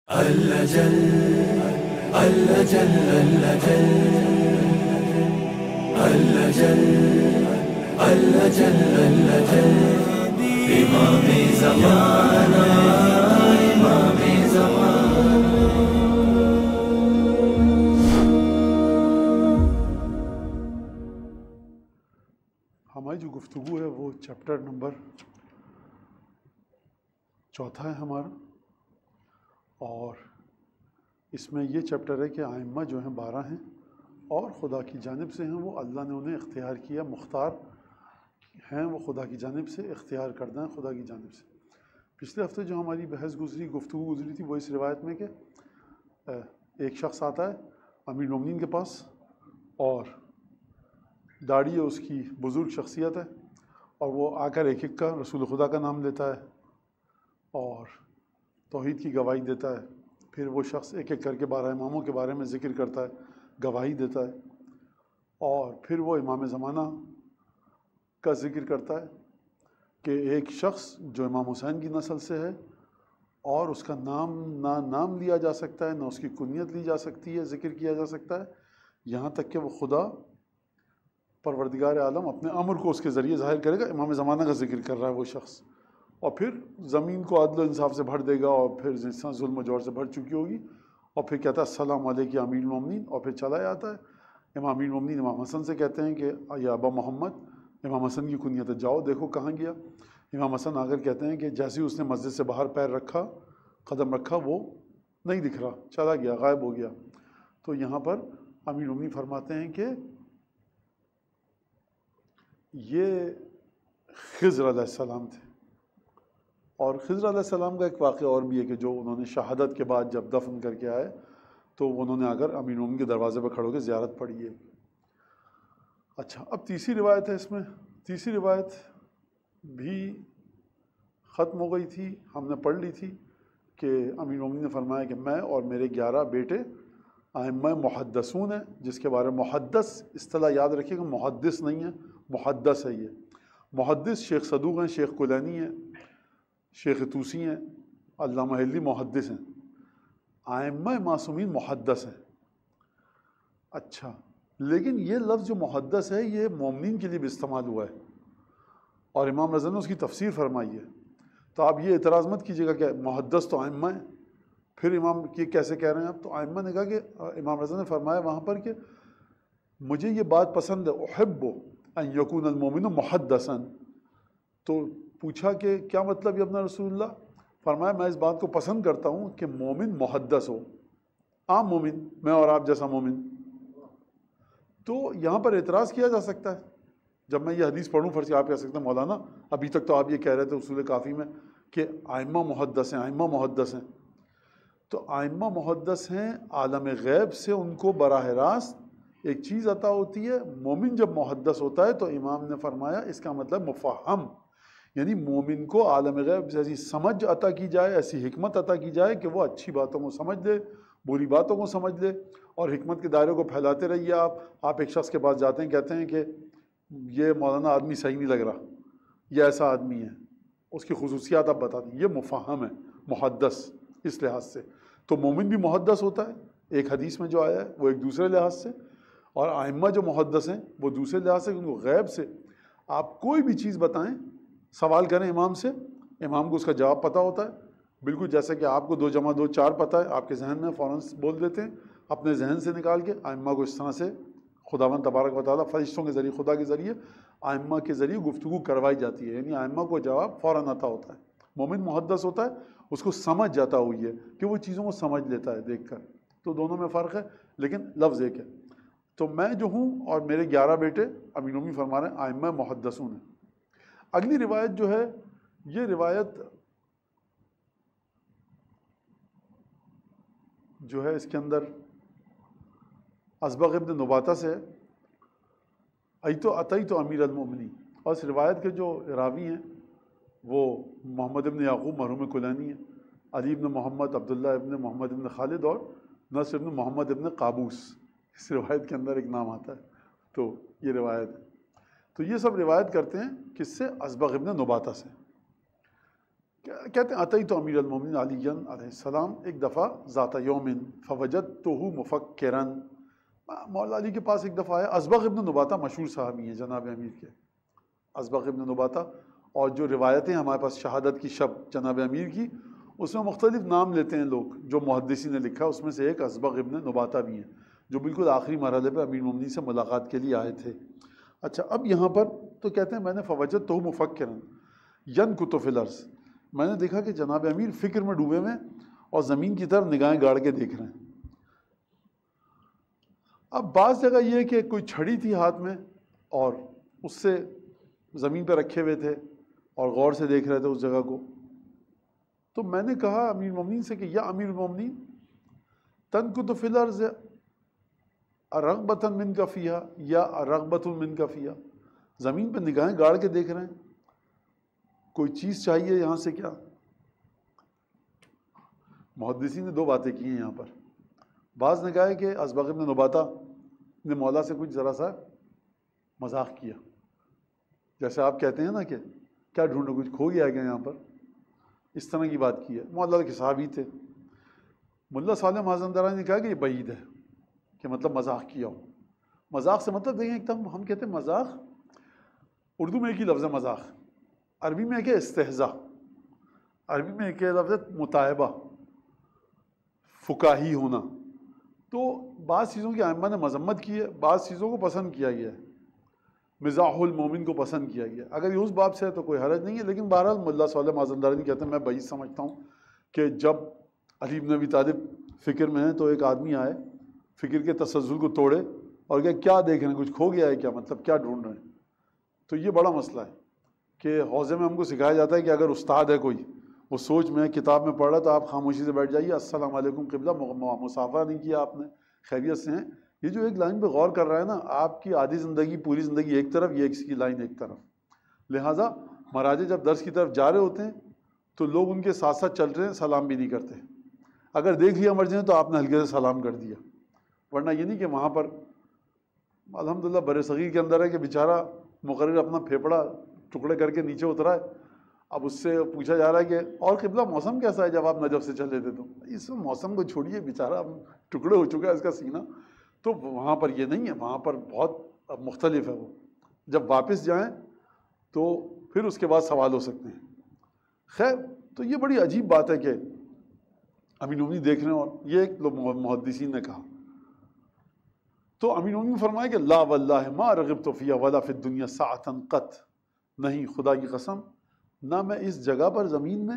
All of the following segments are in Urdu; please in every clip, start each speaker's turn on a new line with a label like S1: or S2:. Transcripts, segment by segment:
S1: اللجل اللجل اللجل اللجل اللجل اللجل امام زمانہ امام زمانہ.
S2: ہماری جو گفتگو ہے وہ چیپٹر نمبر 4 ہے ہمارا، اور اس میں یہ چیپٹر ہے کہ ائمہ جو ہیں 12 ہیں اور خدا کی جانب سے ہیں، وہ اللہ نے انہیں اختیار کیا، مختار ہیں، وہ خدا کی جانب سے اختیار کردہ ہیں خدا کی جانب سے. پچھلے ہفتے جو ہماری بحث گزری، گفتگو گزری تھی، وہ اس روایت میں کہ ایک شخص آتا ہے امیر المومنین کے پاس، اور داڑھی ہے اس کی، بزرگ شخصیت ہے، اور وہ آ کر ایک ایک کا رسول خدا کا نام لیتا ہے اور توحید کی گواہی دیتا ہے. پھر وہ شخص ایک ایک کر کے 12 اماموں کے بارے میں ذکر کرتا ہے، گواہی دیتا ہے، اور پھر وہ امام زمانہ کا ذکر کرتا ہے کہ ایک شخص جو امام حسین کی نسل سے ہے اور اس کا نہ نام لیا جا سکتا ہے، نہ اس کی کنیت لی جا سکتی ہے، ذکر کیا جا سکتا ہے، یہاں تک کہ وہ خدا پروردگار عالم اپنے امر کو اس کے ذریعے ظاہر کرے گا. امام زمانہ کا ذکر کر رہا ہے وہ شخص، اور پھر زمین کو عدل و انصاف سے بھر دے گا، اور پھر جس طرح ظلم و جور سے بھر چکی ہوگی، اور پھر کہتا ہے السلام علیکم امیر المومنین، اور پھر چلا جاتا ہے. امیر المومنین امام حسن سے کہتے ہیں کہ یا ابا محمد، امام حسن کی کنیت ہے، جاؤ دیکھو کہاں گیا. امام حسن آ کر کہتے ہیں کہ جیسے ہی اس نے مسجد سے باہر پیر رکھا، قدم رکھا، وہ نہیں دکھ رہا، چلا گیا، غائب ہو گیا. تو یہاں پر امیر المومنین فرماتے ہیں کہ یہ خضر علیہ السلام تھے. اور خضر علیہ السلام کا ایک واقعہ اور بھی ہے کہ جو انہوں نے شہادت کے بعد جب دفن کر کے آئے تو انہوں نے آ کر امیر المومنین کے دروازے پر کھڑے ہو کے زیارت پڑھی ہے. اچھا، اب تیسری روایت ہے. اس میں تیسری روایت بھی ختم ہو گئی تھی، ہم نے پڑھ لی تھی کہ امیر المومنین نے فرمایا کہ میں اور میرے 11 بیٹے ائمہ محدثون ہیں، جس کے بارے میں محدث اصطلاح یاد رکھیے گا، محدث نہیں ہے، محدث ہے. یہ محدث شیخ صدوق ہیں، شیخ کلینی ہیں، شیخ توسی ہیں، علامہ حلی محدث ہیں. ائمہ معصومین محدث ہیں. اچھا، لیکن یہ لفظ جو محدث ہے یہ مومنین کے لیے بھی استعمال ہوا ہے، اور امام رضا نے اس کی تفسیر فرمائی ہے. تو آپ یہ اعتراض مت کیجیے گا کہ محدث تو ائمہ ہیں، پھر امام یہ کیسے کہہ رہے ہیں آپ؟ تو ائمہ نے کہا کہ امام رضا نے فرمایا وہاں پر کہ مجھے یہ بات پسند ہے، احب ان یکون المومن محدثا. تو پوچھا کہ کیا مطلب یا ابن رسول اللہ؟ فرمایا میں اس بات کو پسند کرتا ہوں کہ مومن محدث ہو، عام مومن، میں اور آپ جیسا مومن. تو یہاں پر اعتراض کیا جا سکتا ہے. جب میں یہ حدیث پڑھوں، فرض آپ کہہ سکتے ہیں مولانا ابھی تک تو آپ یہ کہہ رہے تھے اصول کافی میں کہ ائمہ محدث ہیں، ائمہ محدث ہیں. تو ائمہ محدث ہیں، عالم غیب سے ان کو براہ راست ایک چیز عطا ہوتی ہے. مومن جب محدث ہوتا ہے تو امام نے فرمایا اس کا مطلب مفہم، یعنی مومن کو عالم غیب سے ایسی سمجھ عطا کی جائے، ایسی حکمت عطا کی جائے کہ وہ اچھی باتوں کو سمجھ لے، بری باتوں کو سمجھ لے، اور حکمت کے دائرے کو پھیلاتے رہیے. آپ ایک شخص کے پاس جاتے ہیں، کہتے ہیں کہ یہ مولانا آدمی صحیح نہیں لگ رہا، یہ ایسا آدمی ہے، اس کی خصوصیات آپ بتا دیں. یہ مفہم ہے محدث اس لحاظ سے. تو مومن بھی محدث ہوتا ہے ایک حدیث میں جو آیا ہے وہ ایک دوسرے لحاظ سے، اور ائمہ جو محدث ہیں وہ دوسرے لحاظ سے، کیونکہ غیب سے آپ کوئی بھی چیز بتائیں، سوال کریں امام سے، امام کو اس کا جواب پتہ ہوتا ہے. بالکل جیسے کہ آپ کو 2 + 2 4 پتہ ہے، آپ کے ذہن میں فوراً بول دیتے ہیں اپنے ذہن سے نکال کے. ائمہ کو اس طرح سے خداوند تبارک و تعالیٰ فرشتوں کے ذریعے، خدا کے ذریعے ائمہ کے ذریعے گفتگو کروائی جاتی ہے، یعنی ائمہ کو جواب فوراً عطا ہوتا ہے. مومن محدث ہوتا ہے، اس کو سمجھ جاتا ہوئی ہے کہ وہ چیزوں کو سمجھ لیتا ہے دیکھ کر. تو دونوں میں فرق ہے، لیکن لفظ ایک ہے. تو میں جو ہوں اور میرے 11 بیٹے، امیر المومنین فرما رہے ہیں ائمہ محدثون ہیں. اگلی روایت جو ہے، یہ روایت جو ہے اس کے اندر اسبغ ابن نباتہ سے اتیت امیر المومنین، اور اس روایت کے جو راوی ہیں وہ محمد ابن یعقوب مرحوم کلینی ہیں، علی ابن محمد، عبداللہ ابن محمد ابن خالد، اور نصر ابن محمد ابن قابوس. اس روایت کے اندر ایک نام آتا ہے. تو یہ روایت ہے. تو یہ سب روایت کرتے ہیں کس سے؟ اسبغ ابن نباتہ سے. کہتے ہیں اتیت امیر المومنین علی علیہ السلام ایک دفعہ ذات یوم فوجدتہ مفکرا، مولا علی کے پاس ایک دفعہ آیا. ازبغ ابن نباتہ مشہور صحابی ہیں جناب امیر کے، ازبغ ابن نباتہ. اور جو روایتیں ہمارے پاس شہادت کی شب جناب امیر کی، اس میں مختلف نام لیتے ہیں لوگ جو محدثین نے لکھا، اس میں سے ایک ازبغ ابن نباتہ بھی ہیں جو بالکل آخری مرحلے پہ امیر المومنین سے ملاقات کے لیے آئے تھے. اچھا، اب یہاں پر تو کہتے ہیں میں نے فوجدتہ مفکرا ینکت فی الارض، میں نے دیکھا کہ جناب امیر فکر میں ڈوبے ہوئے اور زمین کی طرف نگاہیں گاڑ کے دیکھ رہے ہیں. اب بعض جگہ یہ کہ کوئی چھڑی تھی ہاتھ میں اور اس سے زمین پہ رکھے ہوئے تھے اور غور سے دیکھ رہے تھے اس جگہ کو. تو میں نے کہا امیر المومنین سے کہ یا امیر المومنین تنکت فی الارض رغبۃ منک فیہا یا رغبۃ منک فیہا، زمین پہ نگاہیں گاڑ کے دیکھ رہے ہیں، کوئی چیز چاہیے یہاں سے کیا؟ محدثین نے دو باتیں کی ہیں یہاں پر. بعض نے کہا ہے کہ ازبغ ابن نباتہ نے مولا سے کچھ ذرا سا مذاق کیا، جیسے آپ کہتے ہیں نا کہ کیا ڈھونڈو، کچھ کھو گیا یہاں پر، اس طرح کی بات کی ہے. مولا کے صحابی تھے. ملا صالح مازندرانی نے کہا کہ یہ بعید ہے، کہ مطلب مذاق کیا ہو. مذاق سے مطلب دیکھیں ایک دم ہم کہتے ہیں مذاق، اردو میں ایک ہی لفظ ہے مذاق، عربی میں ایک ہے استہزاء، عربی میں ایک ہے لفظ ہے متعبہ، فکاہی ہونا. تو بعض چیزوں کی ائمہ نے مذمت کی ہے، بعض چیزوں کو پسند کیا گیا ہے، مزاح المومن کو پسند کیا گیا. اگر یہ اس باب سے ہے تو کوئی حرج نہیں ہے، لیکن بہرحال ملا صالح مازندرانی کہتے ہیں میں بعید سمجھتا ہوں کہ جب علی بن ابی طالب فکر میں ہیں تو ایک آدمی آئے، فکر کے تسلسل کو توڑے اور کہ کیا دیکھ رہے ہیں، کچھ کھو گیا ہے کیا، مطلب کیا ڈھونڈ رہے ہیں. تو یہ بڑا مسئلہ ہے کہ حوزے میں ہم کو سکھایا جاتا ہے کہ اگر استاد ہے کوئی، وہ سوچ میں کتاب میں پڑھ رہا تو آپ خاموشی سے بیٹھ جائیے، السلام علیکم قبلہ، مصافحہ نہیں کیا آپ نے، خیریت سے ہیں. یہ جو ایک لائن پہ غور کر رہا ہے نا، آپ کی آدھی زندگی پوری زندگی ایک طرف، یہ اس کی لائن ایک طرف. لہٰذا مہاراجے جب درس کی طرف جا رہے ہوتے ہیں تو لوگ ان کے ساتھ ساتھ چل رہے ہیں، سلام بھی نہیں کرتے. اگر دیکھ لیا مرجے تو آپ نے ہلکے سے سلام کر دیا، ورنہ یہ نہیں کہ وہاں پر الحمدللہ بر صغیر کے اندر ہے کہ بیچارہ مقرر اپنا پھیپڑا ٹکڑے کر کے نیچے اترا ہے. اب اس سے پوچھا جا رہا ہے کہ اور قبلہ موسم کیسا ہے جب آپ نجف سے چلے تھے، تو اس موسم کو چھوڑیے، بیچارہ اب ٹکڑے ہو چکا ہے اس کا سینہ. تو وہاں پر یہ نہیں ہے، وہاں پر بہت مختلف ہے. وہ جب واپس جائیں تو پھر اس کے بعد سوال ہو سکتے ہیں. خیر، تو یہ بڑی عجیب بات ہے کہ امیر المومنین دیکھ رہے ہیں، اور یہ ایک محدثین نے کہا. تو امیر المومنین فرمایا کہ لا واللہ ما رغبت فیہا ولا فی الدنیا ساعۃ قط، نہیں خدا کی قسم، نہ میں اس جگہ پر زمین میں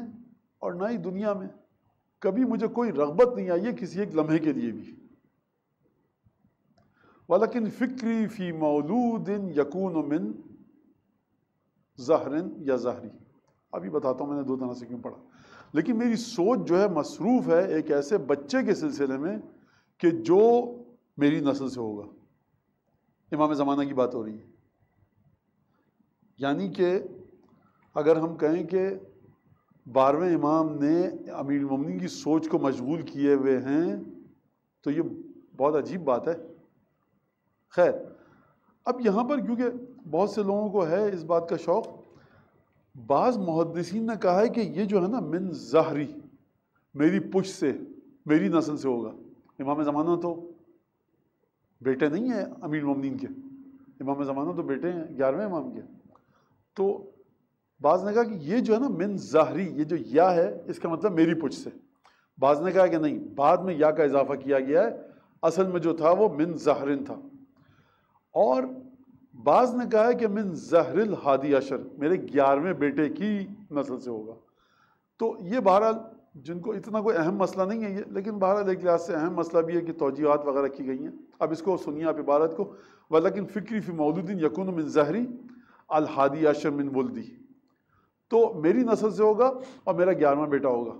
S2: اور نہ ہی دنیا میں کبھی مجھے کوئی رغبت نہیں آئی ہے کسی ایک لمحے کے لیے بھی. ولیکن فکری فی مولود یکون من زہر یا زہری، ابھی بتاتا ہوں میں نے دو طرح سے کیوں پڑھا. لیکن میری سوچ جو ہے مصروف ہے ایک ایسے بچے کے سلسلے میں کہ جو میری نسل سے ہوگا. امام زمانہ کی بات ہو رہی ہے. یعنی کہ اگر ہم کہیں کہ 12ویں امام نے امیر المومنین کی سوچ کو مشغول کیے ہوئے ہیں تو یہ بہت عجیب بات ہے. خیر، اب یہاں پر کیونکہ بہت سے لوگوں کو ہے اس بات کا شوق، بعض محدثین نے کہا ہے کہ یہ جو ہے نا من ظہری، میری پشت سے، میری نسل سے ہوگا. امام زمانہ تو بیٹے نہیں ہیں امیر المومنین کے، امام زمانہ تو بیٹے ہیں 11ویں امام کے. تو بعض نے کہا کہ یہ جو ہے نا من ظہری، یہ جو یا ہے اس کا مطلب میری پشت سے. بعض نے کہا کہ نہیں، بعد میں یا کا اضافہ کیا گیا ہے، اصل میں جو تھا وہ من ظہرن تھا. اور بعض نے کہا ہے کہ من زہر الحادی عشر، میرے 11ویں بیٹے کی نسل سے ہوگا. تو یہ بہرحال جن کو اتنا کوئی اہم مسئلہ نہیں ہے یہ، لیکن بہرحال ایک لحاظ سے اہم مسئلہ بھی ہے کہ توجیہات وغیرہ کی گئی ہیں. اب اس کو سنیے آپ عبارت کو، ولیکن فکری فی مولود یکون من زہری الحادی عشر من ولدی، تو میری نسل سے ہوگا اور میرا 11واں بیٹا ہوگا.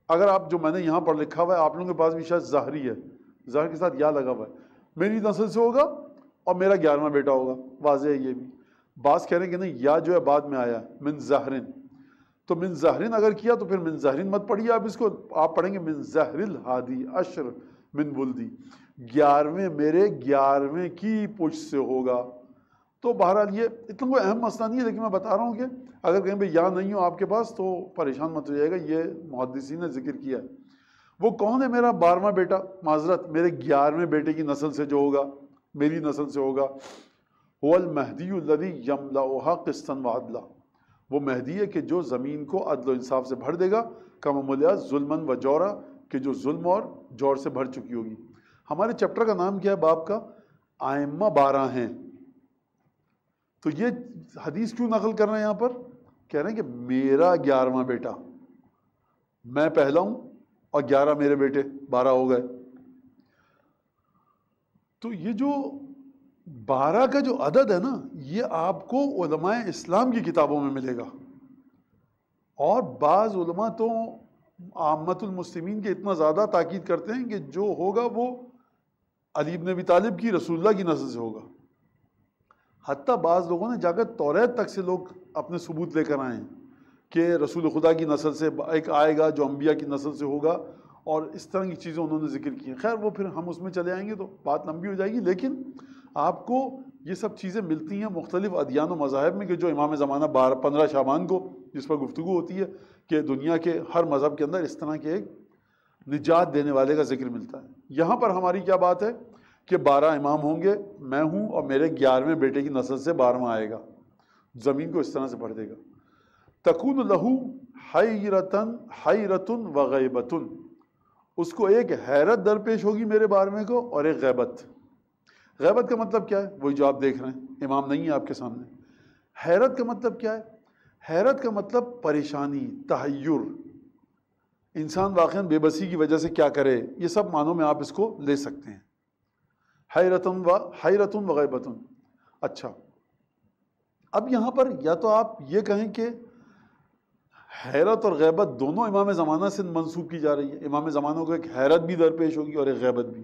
S2: اگر آپ جو میں نے یہاں پر لکھا ہوا ہے، آپ لوگوں کے پاس بھی شاید ظاہری ہے، ظاہر کے ساتھ یا لگا ہوا ہے، میری نسل سے ہوگا اور میرا 11واں بیٹا ہوگا، واضح ہے یہ بھی. بعض کہہ رہے ہیں کہ نہیں، یا جو ہے بعد میں آیا من ظہرن، تو من ظہرن اگر کیا تو پھر من ظہرن مت پڑھیے آپ اس کو، آپ پڑھیں گے من زہر الحادی عشر من ولدی، 11ویں میرے 11ویں کی پشت سے ہوگا. تو بہرحال یہ اتنا کوئی اہم مسئلہ نہیں ہے، لیکن میں بتا رہا ہوں کہ اگر کہیں پہ یا نہیں ہو آپ کے پاس تو پریشان مت ہو جائے گا، یہ محدثین نے ذکر کیا ہے۔ وہ کون ہے میرا 12واں بیٹا؟ معذرت، میرے 11ویں بیٹے کی نسل سے جو ہوگا، میری نسل سے ہوگا، هو المہدی الذی یملؤھا قسطا وعدلا، وہ مہدی ہے کہ جو زمین کو عدل و انصاف سے بھر دے گا، کما ملیا ظلما و جورا، کہ جو ظلم اور جور سے بھر چکی ہوگی۔ ہمارے چیپٹر کا نام کیا ہے باب کا؟ ائمہ 12 ہیں۔ تو یہ حدیث کیوں نقل کر رہے ہیں یہاں پر؟ کہہ رہے ہیں کہ میرا 11واں بیٹا، میں پہلا ہوں اور 11 میرے بیٹے، 12 ہو گئے۔ تو یہ جو 12 کا جو عدد ہے نا، یہ آپ کو علماء اسلام کی کتابوں میں ملے گا، اور بعض علماء تو عامت المسلمین کے اتنا زیادہ تاکید کرتے ہیں کہ جو ہوگا وہ علی بن ابی طالب کی، رسول اللہ کی نسل سے ہوگا۔ حتیٰ بعض لوگوں نے جا کر توریت تک سے لوگ اپنے ثبوت لے کر آئے ہیں کہ رسول خدا کی نسل سے ایک آئے گا جو انبیاء کی نسل سے ہوگا، اور اس طرح کی چیزیں انہوں نے ذکر کی ہیں۔ خیر وہ پھر ہم اس میں چلے آئیں گے تو بات لمبی ہو جائے گی، لیکن آپ کو یہ سب چیزیں ملتی ہیں مختلف ادیان و مذاہب میں، کہ جو امام زمانہ 15 شعبان کو جس پر گفتگو ہوتی ہے کہ دنیا کے ہر مذہب کے اندر اس طرح کے ایک نجات دینے والے کا ذکر ملتا ہے۔ یہاں پر ہماری کیا بات ہے کہ 12 امام ہوں گے، میں ہوں، اور میرے 11ویں بیٹے کی نسل سے 12واں آئے گا، زمین کو اس طرح سے بھر دے گا۔ تکون لہو حیرتن و غیبتن، اس کو ایک حیرت درپیش ہوگی میرے 12ویں کو، اور ایک غیبت۔ غیبت کا مطلب کیا ہے؟ وہی جو آپ دیکھ رہے ہیں، امام نہیں ہے آپ کے سامنے۔ حیرت کا مطلب کیا ہے؟ حیرت کا مطلب پریشانی، تحیر، انسان واقعاً بے بسی کی وجہ سے کیا کرے، یہ سب معنوں میں آپ اس کو لے سکتے ہیں۔ حیرتن و غیبتن۔ اچھا، اب یہاں پر یا تو آپ یہ کہیں کہ حیرت اور غیبت دونوں امام زمانہ سے منسوب کی جا رہی ہے، امام زمانہ کو ایک حیرت بھی درپیش ہوگی اور ایک غیبت بھی،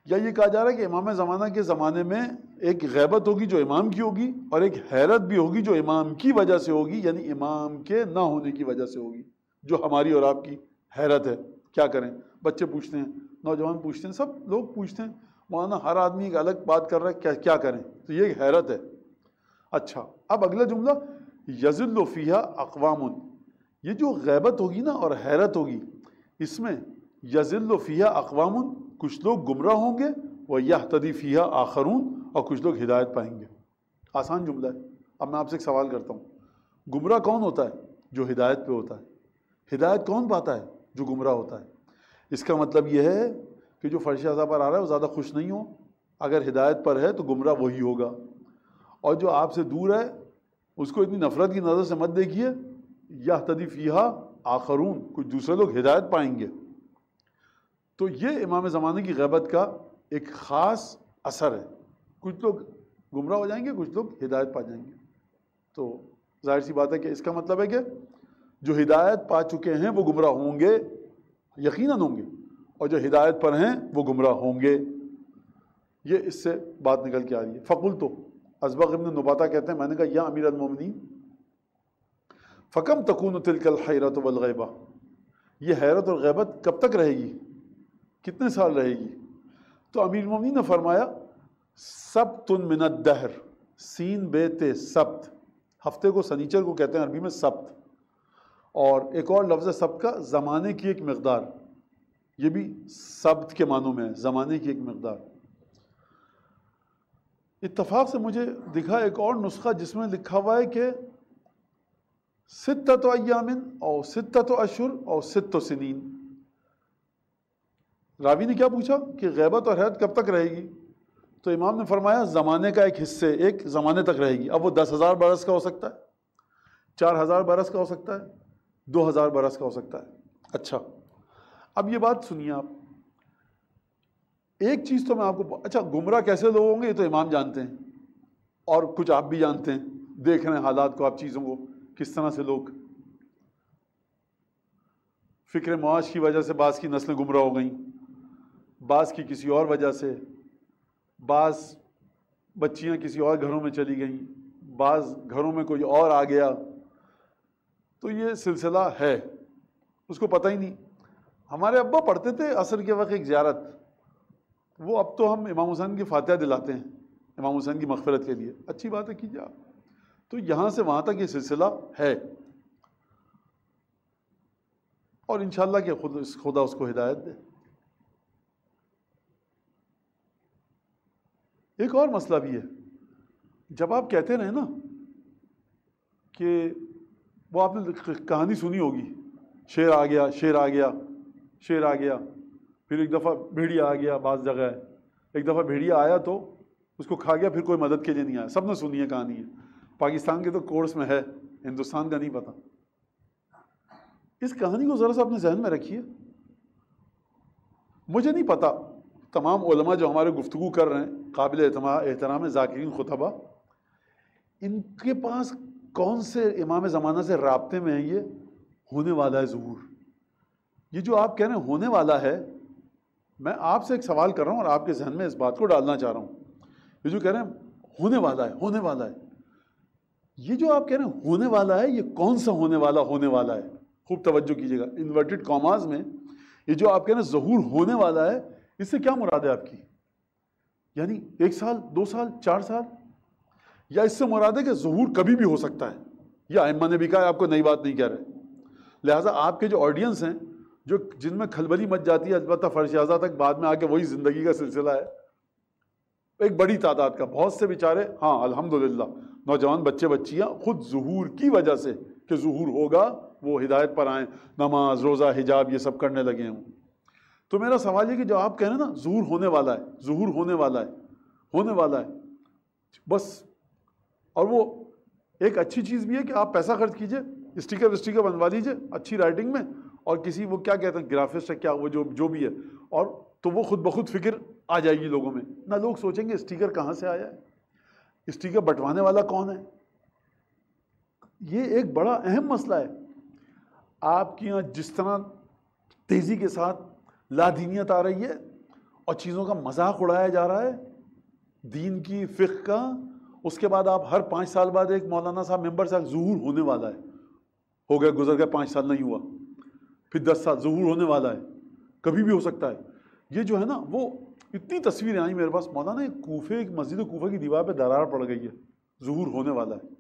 S2: یا یہ کہا جا رہا ہے کہ امام زمانہ کے زمانے میں ایک غیبت ہوگی جو امام کی ہوگی، اور ایک حیرت بھی ہوگی جو امام کی وجہ سے ہوگی، یعنی امام کے نہ ہونے کی وجہ سے ہوگی، جو ہماری اور آپ کی حیرت ہے۔ کیا کریں؟ بچے پوچھتے ہیں، نوجوان پوچھتے ہیں، سب لوگ پوچھتے ہیں، مولانا ہر آدمی ایک الگ بات کر رہا ہے، کیا کریں؟ تو یہ ایک حیرت ہے۔ اچھا، اب اگلا جملہ یذل فیہا اقوام، یہ جو غیبت ہوگی نا اور حیرت ہوگی، اس میں یذل فیہا اقوام، کچھ لوگ گمراہ ہوں گے، ویہتدی فیہا آخرون، اور کچھ لوگ ہدایت پائیں گے۔ آسان جملہ ہے۔ اب میں آپ سے ایک سوال کرتا ہوں، گمراہ کون ہوتا ہے؟ جو ہدایت پہ ہوتا ہے۔ ہدایت کون پاتا ہے؟ جو گمراہ ہوتا ہے۔ اس کا مطلب یہ ہے کہ جو فرش اعضاء پر آ رہا ہے وہ زیادہ خوش نہیں ہو، اگر ہدایت پر ہے تو گمراہ وہی ہوگا، اور جو آپ سے دور ہے اس کو اتنی نفرت کی نظر سے مت دیکھیے۔ یہتدی فیہا آخرون، کچھ دوسرے لوگ ہدایت پائیں گے۔ تو یہ امام زمانے کی غیبت کا ایک خاص اثر ہے، کچھ لوگ گمراہ ہو جائیں گے، کچھ لوگ ہدایت پا جائیں گے۔ تو ظاہر سی بات ہے کہ اس کا مطلب ہے کہ جو ہدایت پا چکے ہیں وہ گمراہ ہوں گے، یقیناً ہوں گے، اور جو ہدایت پر ہیں وہ گمراہ ہوں گے۔ یہ اس سے بات نکل کے آ رہی ہے۔ فقلت، ازبغ ابن نباتہ کہتے ہیں، میں نے کہا یا امیر المومنین، فکم تکون تلک الحیرۃ والغیبہ، یہ حیرت اور غیبت کب تک رہے گی، کتنے سال رہے گی؟ تو امیر المومنین نے فرمایا سبت من الدہر، سین بے تے سبت، ہفتے کو سنیچر کو کہتے ہیں عربی میں سبت، اور ایک اور لفظ ہے سبت کا، زمانے کی ایک مقدار، یہ بھی سبت کے معنوں میں ہے، زمانے کی ایک مقدار۔ اتفاق سے مجھے دکھا ایک اور نسخہ جس میں لکھا ہوا ہے کہ ستۃ ایام اور ستۃ اشہر اور 6 سنین۔ راوی نے کیا پوچھا کہ غیبت اور حیرت کب تک رہے گی؟ تو امام نے فرمایا زمانے کا ایک حصے، ایک زمانے تک رہے گی۔ اب وہ 10,000 برس کا ہو سکتا ہے، 4,000 برس کا ہو سکتا ہے، 2,000 برس کا ہو سکتا ہے۔ اچھا، اب یہ بات سنیے آپ، ایک چیز تو میں آپ کو، اچھا گمراہ کیسے لوگ ہوں گے یہ تو امام جانتے ہیں، اور کچھ آپ بھی جانتے ہیں، دیکھ رہے ہیں حالات کو، آپ چیزوں کو کس طرح سے لوگ فکر معاش کی وجہ سے بعض کی نسلیں گمراہ ہو گئیں، بعض کی کسی اور وجہ سے، بعض بچیاں کسی اور گھروں میں چلی گئیں، بعض گھروں میں کوئی اور آ گیا، تو یہ سلسلہ ہے، اس کو پتہ ہی نہیں۔ ہمارے ابا پڑھتے تھے عصر کے وقت ایک زیارت، وہ اب تو ہم امام حسین کی فاتحہ دلاتے ہیں، امام حسین کی مغفرت کے لیے، اچھی بات ہے کیجیے آپ. تو یہاں سے وہاں تک یہ سلسلہ ہے، اور انشاءاللہ کہ خدا اس کو ہدایت دے. ایک اور مسئلہ بھی ہے، جب آپ کہتے رہے نا کہ وہ آپ نے کہانی سنی ہوگی، شیر آ گیا، شیر آ گیا، شیر آ گیا، پھر ایک دفعہ بھیڑیا آ گیا. بعض جگہ ہے ایک دفعہ بھیڑیا آیا تو اس کو کھا گیا، پھر کوئی مدد کے لیے نہیں آیا. سب نے سنی ہے کہانی ہے، پاکستان کے تو کورس میں ہے، ہندوستان کا نہیں پتہ. اس کہانی کو ذرا سا اپنے ذہن میں رکھیے. مجھے نہیں پتا تمام علماء جو ہمارے گفتگو کر رہے ہیں، قابل احترام ذاکرین خطبہ، ان کے پاس کون سے امام زمانہ سے رابطے میں ہیں یہ ہونے والا ہے ظہور. یہ جو آپ کہہ رہے ہیں ہونے والا ہے، میں آپ سے ایک سوال کر رہا ہوں اور آپ کے ذہن میں اس بات کو ڈالنا چاہ رہا ہوں. یہ جو کہہ رہے ہیں ہونے والا ہے، ہونے والا ہے، یہ جو آپ کہہ رہے ہیں ہونے والا ہے، یہ کون سا ہونے والا ہے؟ خوب توجہ کیجیے گا، انورٹڈ کاماز میں یہ جو آپ کہہ رہے ہیں ظہور ہونے والا ہے، اس سے کیا مراد ہے آپ کی؟ یعنی 1 سال، 2 سال، 4 سال، یا اس سے مراد ہے کہ ظہور کبھی بھی ہو سکتا ہے؟ یا ائمہ نے بھی کہا ہے، آپ کو نئی بات نہیں کہہ رہے. لہٰذا آپ کے جو آڈینس ہیں، جو جن میں کھلبلی مچ جاتی ہے، البتہ فرش اعضا تک بعد میں آ کے وہی زندگی کا سلسلہ ہے، ایک بڑی تعداد کا، بہت سے بیچارے ہاں الحمدللہ نوجوان بچے بچیاں خود ظہور کی وجہ سے کہ ظہور ہوگا وہ ہدایت پر آئیں، نماز، روزہ، حجاب یہ سب کرنے لگے ہوں. تو میرا سوال یہ کہ جو آپ کہہ رہے ہیں نا ظہور ہونے والا ہے، ظہور ہونے والا ہے، ہونے والا ہے، بس. اور وہ ایک اچھی چیز بھی ہے کہ آپ پیسہ خرچ کیجئے، اسٹیکر بنوا لیجئے اچھی رائٹنگ میں، اور کسی وہ کیا کہتے ہیں گرافسٹ ہے کیا، وہ جو بھی ہے، اور تو وہ خود بخود فکر آ جائے گی لوگوں میں. نہ لوگ سوچیں گے اسٹیکر کہاں سے آیا ہے، اسٹیکر بٹوانے والا کون ہے. یہ ایک بڑا اہم مسئلہ ہے. آپ کے یہاں جس طرح تیزی کے ساتھ لادینیت آ رہی ہے اور چیزوں کا مذاق اڑایا جا رہا ہے، دین کی، فقہ کا، اس کے بعد آپ ہر 5 سال بعد ایک مولانا صاحب ممبر سے ظہور ہونے والا ہے، ہو گیا گزر گیا 5 سال نہیں ہوا، پھر 10 سال ظہور ہونے والا ہے، کبھی بھی ہو سکتا ہے. یہ جو ہے نا وہ اتنی تصویریں آئیں میرے پاس، مولانا ایک مسجد کوفہ کی دیوار پہ درار پڑ گئی ہے، ظہور ہونے والا ہے،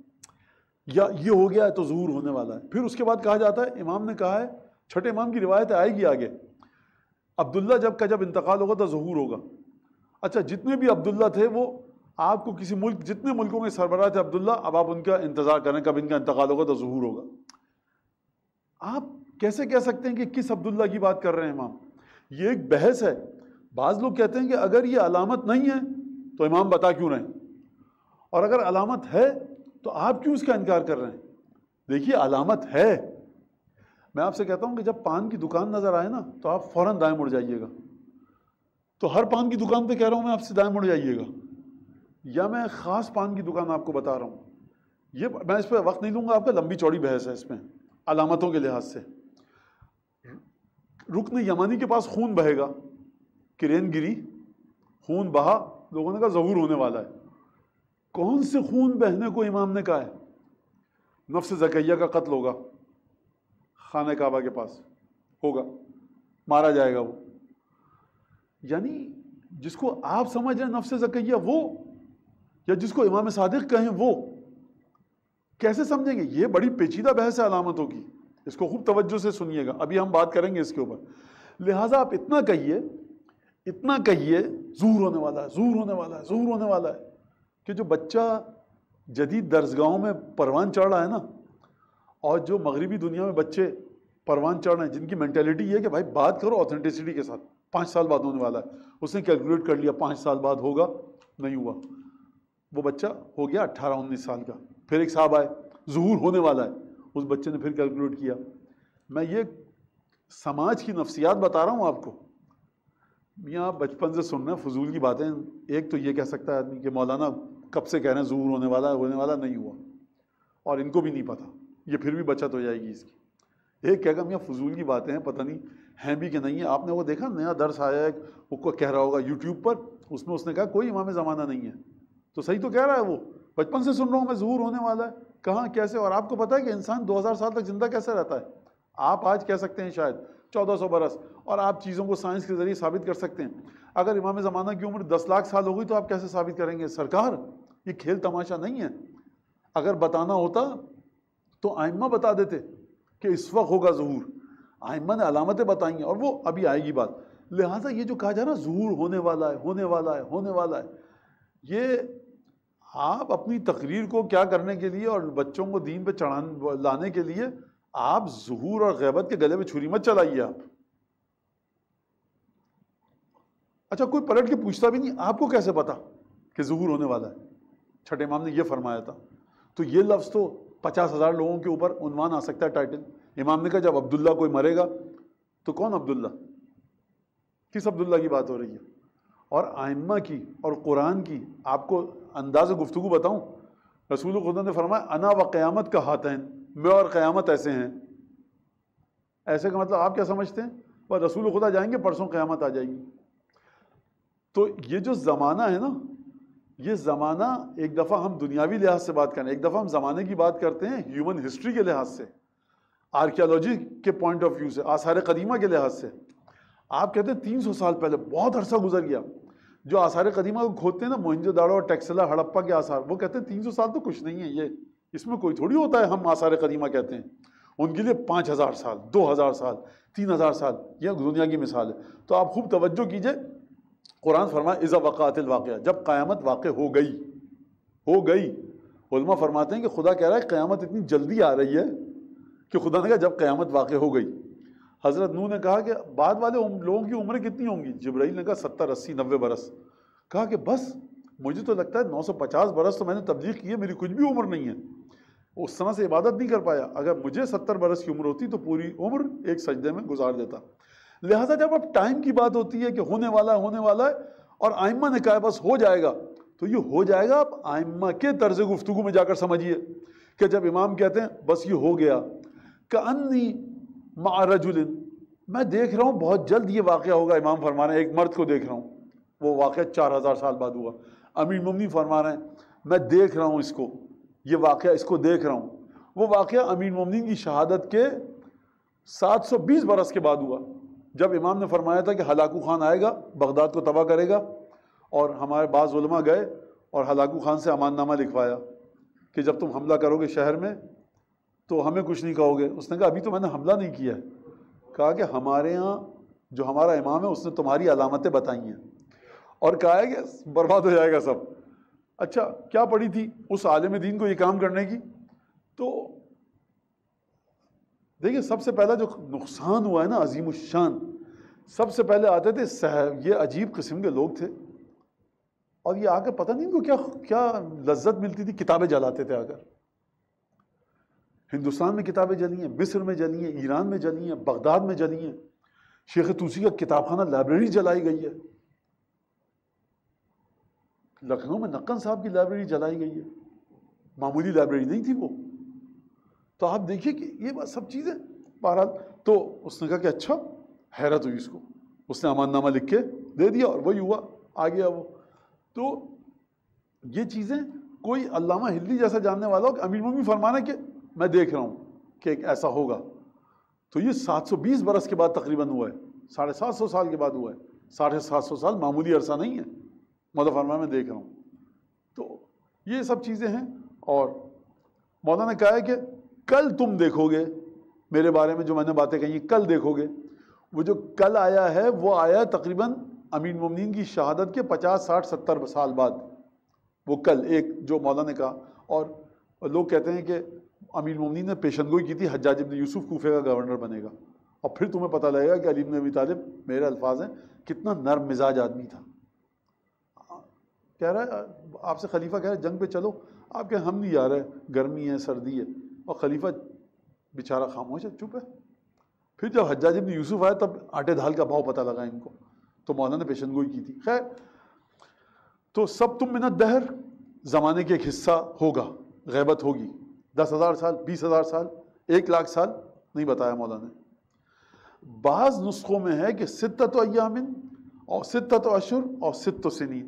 S2: یا یہ ہو گیا ہے تو ظہور ہونے والا ہے. پھر اس کے بعد کہا جاتا ہے امام نے کہا ہے، چھٹے امام کی روایت آئے گی آگے، عبداللہ جب انتقال ہوگا تو ظہور ہوگا. اچھا جتنے بھی عبداللہ تھے وہ آپ کو کسی ملک، جتنے ملکوں کے سربراہ تھے عبداللہ، اب آپ ان کا انتظار کریں کب ان کا انتقال ہوگا تو ظہور ہوگا. آپ کیسے کہہ سکتے ہیں کہ کس عبداللہ کی بات کر رہے ہیں امام؟ یہ ایک بحث ہے. بعض لوگ کہتے ہیں کہ اگر یہ علامت نہیں ہے تو امام بتا کیوں رہے ہیں، اور اگر علامت ہے تو آپ کیوں اس کا انکار کر رہے ہیں؟ دیکھیے علامت ہے. میں آپ سے کہتا ہوں کہ جب پان کی دکان نظر آئے نا تو آپ فوراً دائیں مڑ جائیے گا. تو ہر پان کی دکان پہ کہہ رہا ہوں میں آپ سے دائیں مڑ جائیے گا، یا میں خاص پان کی دکان آپ کو بتا رہا ہوں. یہ میں اس پہ وقت نہیں لوں گا، آپ کا لمبی چوڑی بحث ہے اس میں علامتوں کے لحاظ سے. رکن یمانی کے پاس خون بہے گا، کرین گری، خون بہا، لوگوں نے کہا ظہور ہونے والا ہے. کون سے خون بہنے کو امام نے کہا ہے؟ نفس زکیہ کا قتل ہوگا، خانہ کعبہ کے پاس ہوگا، مارا جائے گا وہ. یعنی جس کو آپ سمجھ رہے ہیں نفس زکیہ وہ، یا جس کو امام صادق کہیں وہ، کیسے سمجھیں گے؟ یہ بڑی پیچیدہ بحث ہے علامتوں کی، اس کو خوب توجہ سے سنیے گا، ابھی ہم بات کریں گے اس کے اوپر. لہٰذا آپ اتنا کہیے ظہور ہونے والا ہے، ظہور ہونے والا ہے، ظہور ہونے والا ہے، کہ جو بچہ جدید درسگاہوں میں پروان چڑھ رہا ہے نا، اور جو مغربی دنیا میں بچے پروان چڑھ رہے ہیں جن کی مینٹیلٹی یہ ہے کہ بھائی بات کرو اوتھینٹسٹی کے ساتھ، 5 سال بعد ہونے والا ہے، اس نے کیلکولیٹ کر لیا 5 سال بعد ہوگا، نہیں ہوا، وہ بچہ ہو گیا 18-19 سال کا. پھر ایک صاحب آئے ظہور ہونے والا ہے، اس بچے نے پھر کیلکولیٹ کیا. میں یہ سماج کی نفسیات بتا رہا ہوں آپ کو. یہاں بچپن سے سن رہے ہیں فضول کی باتیں. ایک تو یہ کہہ سکتا ہے آدمی کہ مولانا کب سے کہہ رہے ہیں ظہور ہونے والا نہیں ہوا، اور ان کو بھی نہیں پتا، یہ پھر بھی بچت ہو جائے گی اس کی. ایک کہہ گا یہ فضول کی باتیں ہیں، پتہ نہیں ہیں بھی کہ نہیں ہیں. آپ نے وہ دیکھا نیا درس آیا ہے، وہ کو کہہ رہا ہوگا یوٹیوب پر، اس میں اس نے کہا کوئی امام زمانہ نہیں ہے. تو صحیح تو کہہ رہا ہے وہ، بچپن سے سن رہا ہوں میں ظہور ہونے والا ہے، کہاں کیسے؟ اور آپ کو پتا ہے کہ انسان 2000 سال تک زندہ کیسے رہتا ہے؟ آپ آج کہہ سکتے ہیں شاید 1400 برس، اور آپ چیزوں کو سائنس کے ذریعے ثابت کر سکتے ہیں۔ اگر امام زمانہ کی عمر 10 لاکھ سال ہو گئی تو آپ کیسے ثابت کریں گے؟ سرکار یہ کھیل تماشا نہیں ہے، اگر بتانا ہوتا تو آئمہ بتا دیتے کہ اس وقت ہوگا ظہور، آئمہ نے علامتیں بتائی ہیں اور وہ ابھی آئے گی بات۔ لہٰذا یہ جو کہا جائے نا ظہور ہونے والا ہے ہونے والا ہے ہونے والا ہے، یہ آپ اپنی تقریر کو کیا کرنے کے لیے اور بچوں کو دین پہ لانے کے لیے آپ ظہور اور غیبت کے گلے میں چھری مت چلائیے آپ۔ اچھا کوئی پلٹ کے پوچھتا بھی نہیں آپ کو کیسے پتا کہ ظہور ہونے والا ہے؟ چھٹے امام نے یہ فرمایا تھا، تو یہ لفظ تو 50,000 لوگوں کے اوپر عنوان آ سکتا ہے، ٹائٹل۔ امام نے کہا جب عبداللہ کوئی مرے گا تو کون عبداللہ؟ کس عبداللہ کی بات ہو رہی ہے؟ اور آئمہ کی اور قرآن کی آپ کو انداز گفتگو بتاؤں، رسول خدا نے فرمایا انا و قیامت کا ہاتین، میں اور قیامت ایسے ہیں۔ ایسے کا مطلب آپ کیا سمجھتے ہیں؟ بس رسول خدا جائیں گے پرسوں قیامت آ جائے گی۔ تو یہ جو زمانہ ہے نا، یہ زمانہ ایک دفعہ ہم دنیاوی لحاظ سے بات کریں، ایک دفعہ ہم زمانے کی بات کرتے ہیں ہیومن ہسٹری کے لحاظ سے، آرکیالوجی کے پوائنٹ آف ویو سے، آثار قدیمہ کے لحاظ سے۔ آپ کہتے ہیں 300 سال پہلے، بہت عرصہ گزر گیا۔ جو آثار قدیمہ کو کھودتے ہیں نا، موہنجو داڑو اور ٹیکسلا ہڑپا کے آثار، وہ کہتے ہیں 300 سال تو کچھ نہیں ہے، یہ اس میں کوئی تھوڑی ہوتا ہے ہم آثار قدیمہ کہتے ہیں۔ ان کے لیے 5000 سال، 2000 سال، 3000 سال یہ دنیا کی مثال ہے۔ تو آپ خوب توجہ کیجئے، قرآن فرمایا اذا وقعت الواقعہ، جب قیامت واقع ہو گئی۔ علماء فرماتے ہیں کہ خدا کہہ رہا ہے قیامت اتنی جلدی آ رہی ہے کہ خدا نے کہا جب قیامت واقع ہو گئی۔ حضرت نوح نے کہا کہ بعد والے لوگوں کی عمریں کتنی ہوں گی؟ جبرائیل نے کہا 70 80 90 برس۔ کہا کہ بس مجھے تو لگتا ہے 950 برس تو میں نے تبلیغ کی ہے، میری کچھ بھی عمر نہیں ہے، اس طرح سے عبادت نہیں کر پایا، اگر مجھے 70 برس کی عمر ہوتی تو پوری عمر ایک سجدے میں گزار دیتا۔ لہٰذا جب اب ٹائم کی بات ہوتی ہے کہ ہونے والا ہے اور آئمہ نے کہا بس ہو جائے گا، تو یہ ہو جائے گا آپ آئمہ کے طرز گفتگو میں جا کر سمجھیے کہ جب امام کہتے ہیں بس یہ ہو گیا، کأنی مع رجل، میں دیکھ رہا ہوں بہت جلد یہ واقعہ ہوگا۔ امام فرما رہے ہیں ایک مرد کو دیکھ رہا ہوں، وہ واقعہ 4000 سال بعد ہوا۔ امیر مومنین فرما رہے ہیں میں دیکھ رہا ہوں اس کو، یہ واقعہ اس کو دیکھ رہا ہوں۔ وہ واقعہ امیر مومنین کی شہادت کے 720 برس کے بعد ہوا، جب امام نے فرمایا تھا کہ ہلاکو خان آئے گا، بغداد کو تباہ کرے گا، اور ہمارے بعض علماء گئے اور ہلاکو خان سے امان نامہ لکھوایا کہ جب تم حملہ کرو گے شہر میں تو ہمیں کچھ نہیں کہو گے۔ اس نے کہا ابھی تو میں نے حملہ نہیں کیا ہے۔ کہا کہ ہمارے ہاں جو ہمارا امام ہے اس نے تمہاری علامتیں بتائی ہیں، اور کہا ہے کہ برباد ہو جائے گا سب۔ اچھا کیا پڑی تھی اس عالم دین کو یہ کام کرنے کی؟ تو دیکھیے سب سے پہلا جو نقصان ہوا ہے نا عظیم الشان، سب سے پہلے آتے تھے یہ عجیب قسم کے لوگ تھے، اور یہ آ کر پتہ نہیں ان کو کیا لذت ملتی تھی، کتابیں جلاتے تھے آ کر۔ ہندوستان میں کتابیں جلی ہیں، مصر میں جلی ہیں، ایران میں جلی ہیں، بغداد میں جلی ہیں، شیخ طوسی کا کتاب خانہ لائبریری جلائی گئی ہے، لکھنؤ میں نقن صاحب کی لائبریری جلائی گئی ہے، معمولی لائبریری نہیں تھی وہ۔ تو آپ دیکھیے کہ یہ سب چیزیں بہرحال، تو اس نے کہا کہ اچھا، حیرت ہوئی اس کو، اس نے امان نامہ لکھ کے دے دیا اور وہی ہوا، آ گیا وہ۔ تو یہ چیزیں کوئی علامہ ہلی جیسا جاننے والا ہو کہ امیر مومنین فرمانا کہ میں دیکھ رہا ہوں کہ ایک ایسا ہوگا، تو یہ 720 برس کے بعد تقریباً ہوا ہے، 750 سال کے بعد ہوا ہے۔ 750 سال معمولی عرصہ نہیں ہے، مولا فرمایا میں دیکھ رہا ہوں۔ تو یہ سب چیزیں ہیں، اور مولا نے کہا ہے کہ کل تم دیکھو گے میرے بارے میں جو میں نے باتیں کہی ہیں، کل دیکھو گے۔ وہ جو کل آیا ہے وہ آیا تقریباً امیر مومنین کی شہادت کے 50 60 70 سال بعد، وہ کل ایک جو مولا نے کہا۔ اور لوگ کہتے ہیں کہ امیر مومنین نے پیشن گوئی کی تھی حجاج ابن یوسف کوفے کا گورنر بنے گا، اور پھر تمہیں پتہ لگے گا کہ علی بن ابی طالب، میرے الفاظ ہیں، کتنا نرم مزاج آدمی تھا۔ کہہ رہا ہے آپ سے خلیفہ کہہ رہا ہے جنگ پہ چلو، آپ کہ ہم نہیں جا رہے، گرمی ہے سردی ہے، اور خلیفہ بیچارہ خاموش ہے، چپ ہے۔ پھر جب حجاج ابن یوسف آیا تب آٹے دھال کا بھاؤ پتہ لگا ان کو، تو مولانا نے پیشن گوئی کی تھی۔ خیر، تو سب تم من الدہر، زمانے کے ایک حصہ ہوگا، غیبت ہوگی، 10,000 سال، 20,000 سال، 1,00,000 سال نہیں بتایا مولانا نے۔ بعض نسخوں میں ہے کہ 6 ایام اور 6 اشہر اور 6 سنین،